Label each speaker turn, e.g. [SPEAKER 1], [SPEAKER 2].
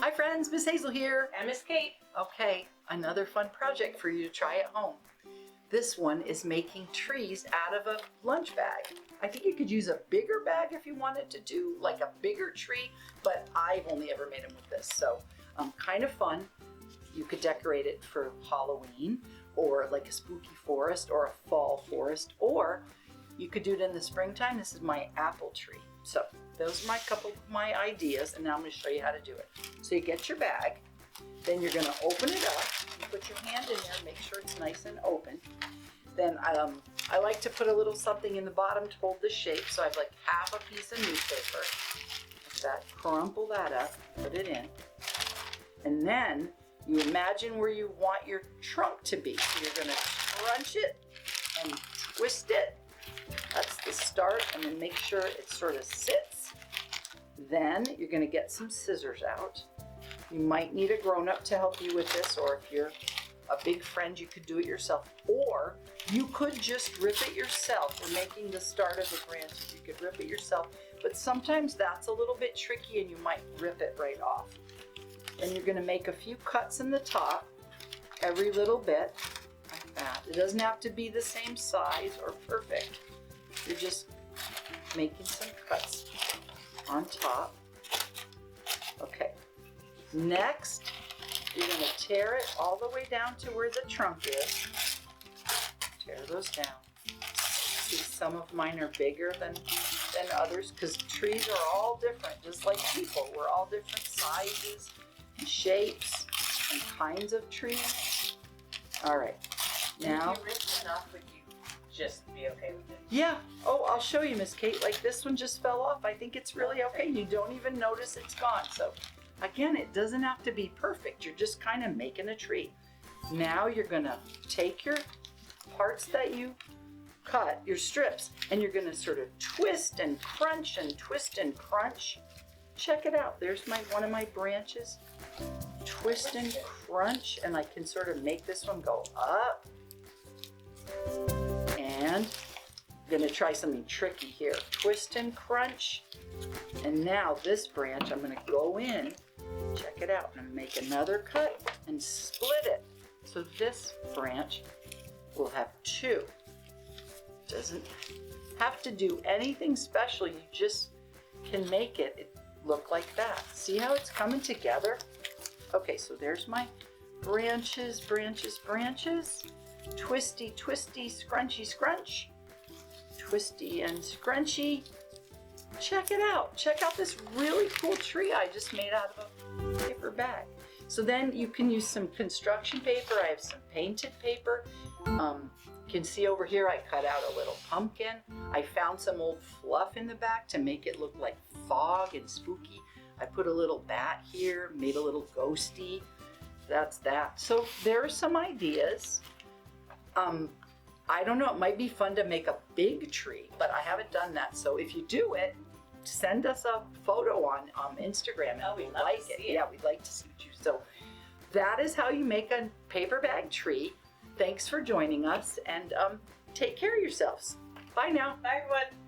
[SPEAKER 1] Hi friends, Miss Hazel here.
[SPEAKER 2] And Miss Kate.
[SPEAKER 1] Okay, another fun project for you to try at home. This one is making trees out of a lunch bag. I think you could use a bigger bag if you wanted to do like a bigger tree, but I've only ever made them with this. So kind of fun. You could decorate it for Halloween or like a spooky forest or a fall forest, or you could do it in the springtime. This is my apple tree. So those are a couple of my ideas, and now I'm going to show you how to do it. So you get your bag, then you're going to open it up. You put your hand in there, make sure it's nice and open. Then I like to put a little something in the bottom to hold the shape. So I have like half a piece of newspaper. Like that, crumple that up, put it in. And then you imagine where you want your trunk to be. So you're going to crunch it and twist it. That's the start, and then make sure it sort of sits. Then you're going to get some scissors out. You might need a grown-up to help you with this, or if you're a big friend, you could do it yourself. Or you could just rip it yourself. We're making the start of the branches. You could rip it yourself, but sometimes that's a little bit tricky and you might rip it right off. Then you're going to make a few cuts in the top, every little bit, like that. It doesn't have to be the same size or perfect. You're just making some cuts on top. Okay, next you're going to tear it all the way down to where the trunk is. Tear those down. See, some of mine are bigger than others because trees are all different, just like people. We're all different sizes and shapes and kinds of trees. All right, now.
[SPEAKER 2] If you ripped enough, would you just be okay with it?
[SPEAKER 1] Yeah. Oh, I'll show you, Miss Kate. Like this one just fell off. I think it's really okay. You don't even notice it's gone. So again, it doesn't have to be perfect. You're just kind of making a tree. Now you're going to take your parts that you cut, your strips, and you're going to sort of twist and crunch and twist and crunch. Check it out. There's one of my branches. Twist and crunch, and I can sort of make this one go up. And I'm going to try something tricky here. Twist and crunch. And now this branch, I'm going to go in. Check it out. I'm going to make another cut and split it. So this branch will have two. Doesn't have to do anything special. You just can make it look like that. See how it's coming together? Okay, so there's my branches, branches, branches. Twisty, twisty, scrunchy, scrunch. Twisty and scrunchy. Check it out. Check out this really cool tree I just made out of a paper bag. So then you can use some construction paper. I have some painted paper. You can see over here I cut out a little pumpkin. I found some old fluff in the back to make it look like fog and spooky. I put a little bat here, made a little ghosty. That's that. So there are some ideas. I don't know, it might be fun to make a big tree, but I haven't done that. So if you do it, send us a photo on Instagram.
[SPEAKER 2] Oh, we'd like to see it.
[SPEAKER 1] Yeah, we'd like to see you. So that is how you make a paper bag tree. Thanks for joining us, and take care of yourselves. Bye now.
[SPEAKER 2] Bye, everyone.